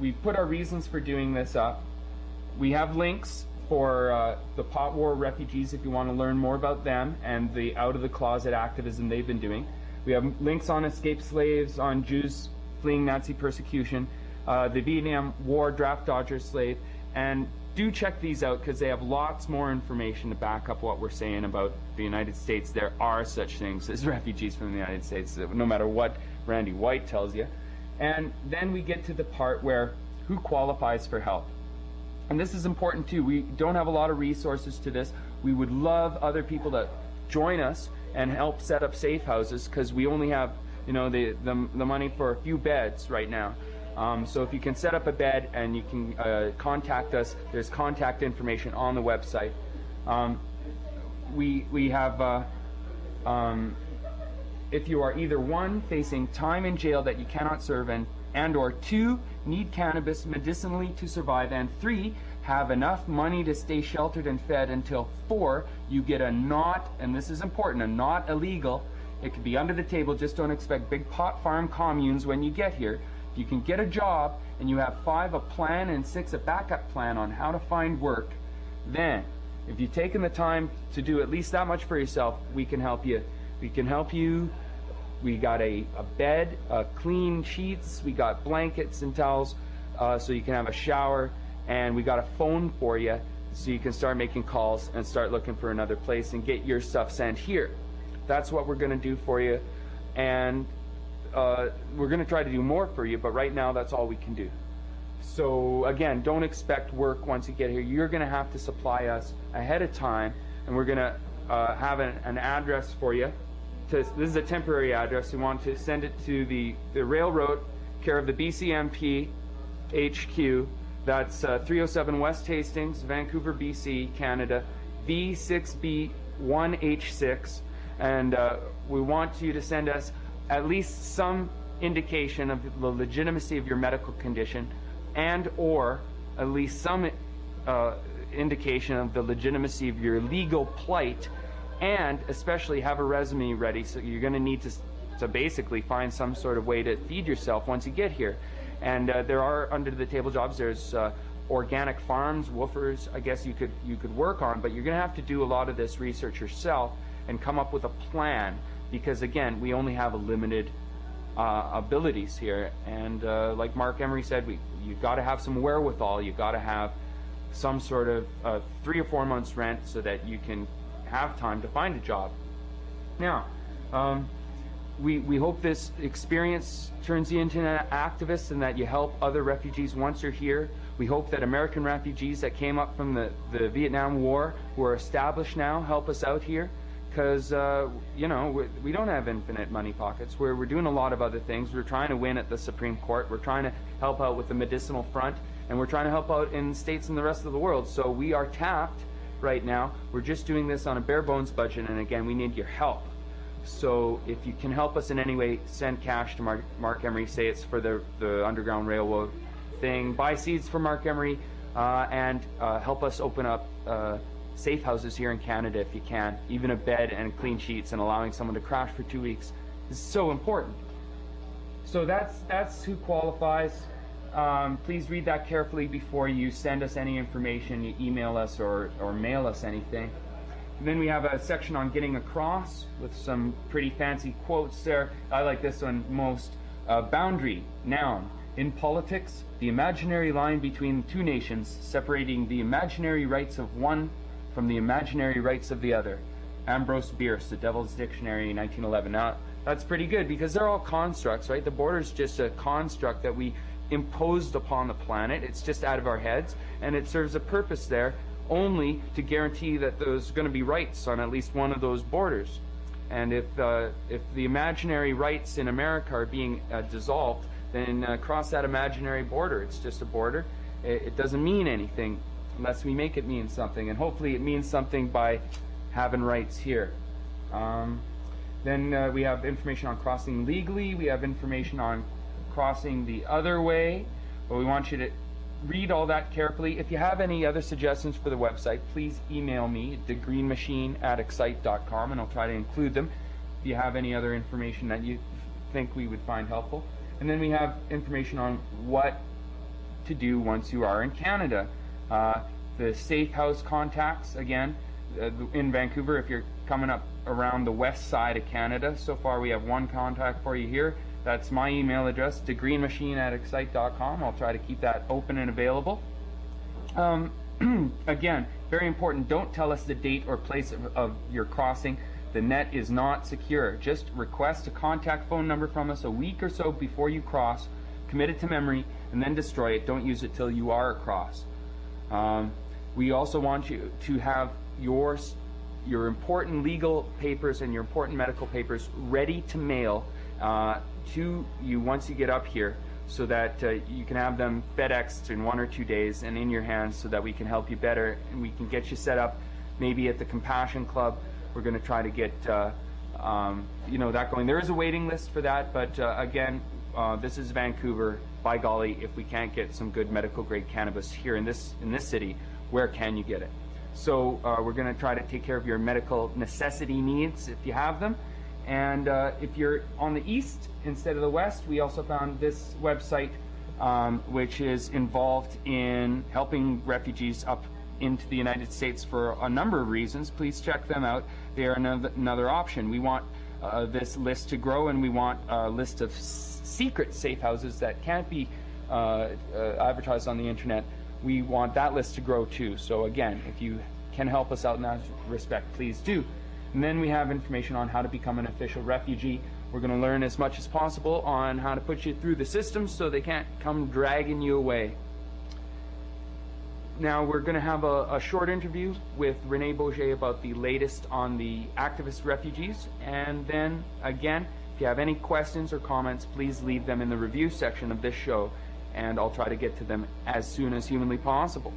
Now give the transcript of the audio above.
we've put our reasons for doing this up. We have links for the pot war refugees if you want to learn more about them and the out-of-the-closet activism they've been doing. We have links on escaped slaves, on Jews fleeing Nazi persecution, the Vietnam War draft dodger slave, and do check these out because they have lots more information to back up what we're saying about the United States. There are such things as refugees from the United States, no matter what Randy White tells you. And then we get to the part where who qualifies for help. And this is important too. We don't have a lot of resources to this. We would love other people to join us and help set up safe houses because we only have, you know, the money for a few beds right now. So if you can set up a bed and you can contact us, there's contact information on the website. We have, if you are either one, facing time in jail that you cannot serve, and or two, need cannabis medicinally to survive, and three, have enough money to stay sheltered and fed until four, you get a not, and this is important, a not illegal, it could be under the table, just don't expect big pot farm communes when you get here. If you can get a job and you have 5, a plan, and 6, a backup plan on how to find work, then if you've taken the time to do at least that much for yourself, we can help you. We can help you. We got a bed, clean sheets, we got blankets and towels so you can have a shower, and we got a phone for you so you can start making calls and start looking for another place and get your stuff sent here. That's what we're going to do for you, and we're going to try to do more for you, but right now that's all we can do. So again, don't expect work once you get here. You're going to have to supply us ahead of time, and we're going to have an address for you. This is a temporary address. We want to send it to the railroad, care of the BCMP HQ. That's 307 West Hastings, Vancouver, BC, Canada, V6B1H6. And we want you to send us at least some indication of the legitimacy of your medical condition, and or at least some indication of the legitimacy of your legal plight, and especially have a resume ready. So you're going to need to basically find some sort of way to feed yourself once you get here. And there are under the table jobs. There's organic farms, woofers, I guess you could work on, but you're going to have to do a lot of this research yourself and come up with a plan, because again, we only have a limited abilities here. And like Mark Emery said, you've got to have some wherewithal. You've got to have some sort of 3 or 4 months rent so that you can have time to find a job. Now, we hope this experience turns you into an activist and that you help other refugees once you're here. We hope that American refugees that came up from the Vietnam War, who are established now, help us out here, because you know, we don't have infinite money pockets. We're doing a lot of other things. We're trying to win at the Supreme Court. We're trying to help out with the medicinal front, and we're trying to help out in states in the rest of the world. So we are tapped right now. We're just doing this on a bare bones budget, and again, we need your help. So if you can help us in any way, send cash to Mark Emery, say it's for the Underground Railway thing, buy seeds for Mark Emery, and help us open up safe houses here in Canada if you can. Even a bed and clean sheets, and allowing someone to crash for 2 weeks is so important. So that's who qualifies. Please read that carefully before you send us any information, you email us or mail us anything. And then we have a section on getting across with some pretty fancy quotes there. I like this one most. Boundary, noun. In politics, the imaginary line between two nations, separating the imaginary rights of one from the imaginary rights of the other. Ambrose Bierce, The Devil's Dictionary, 1911. Now, that's pretty good because they're all constructs, right? The border's just a construct that we imposed upon the planet. It's just out of our heads, and it serves a purpose there only to guarantee that there's going to be rights on at least one of those borders. And if the imaginary rights in America are being dissolved, then cross that imaginary border. It's just a border. It doesn't mean anything unless we make it mean something, and hopefully it means something by having rights here. Then we have information on crossing legally. We have information on crossing the other way, but we want you to read all that carefully. If you have any other suggestions for the website, please email me at thegreenmachine@excite.com, and I'll try to include them if you have any other information that you think we would find helpful. And then we have information on what to do once you are in Canada. The safe house contacts, again, in Vancouver, if you're coming up around the west side of Canada, so far we have one contact for you here. That's my email address, degreenmachine@excite.com. I'll try to keep that open and available. Again, very important, don't tell us the date or place of your crossing. The net is not secure. Just request a contact phone number from us a week or so before you cross, commit it to memory, and then destroy it. Don't use it till you are across. We also want you to have your important legal papers and your important medical papers ready to mail to you once you get up here, so that you can have them FedExed in 1 or 2 days and in your hands, so that we can help you better and we can get you set up maybe at the Compassion Club. We're going to try to get that going. There is a waiting list for that, but again, this is Vancouver. By golly, if we can't get some good medical grade cannabis here in this city, where can you get it? So we're going to try to take care of your medical necessity needs if you have them. And if you're on the east instead of the west, we also found this website, which is involved in helping refugees up into the United States for a number of reasons. Please check them out. They are another option. We want this list to grow, and we want a list of secret safe houses that can't be advertised on the internet. We want that list to grow too. So again, if you can help us out in that respect, please do. And then we have information on how to become an official refugee. We're going to learn as much as possible on how to put you through the system so they can't come dragging you away. Now we're going to have a short interview with Renee Boje about the latest on the activist refugees. And then again, if you have any questions or comments, please leave them in the review section of this show, and I'll try to get to them as soon as humanly possible.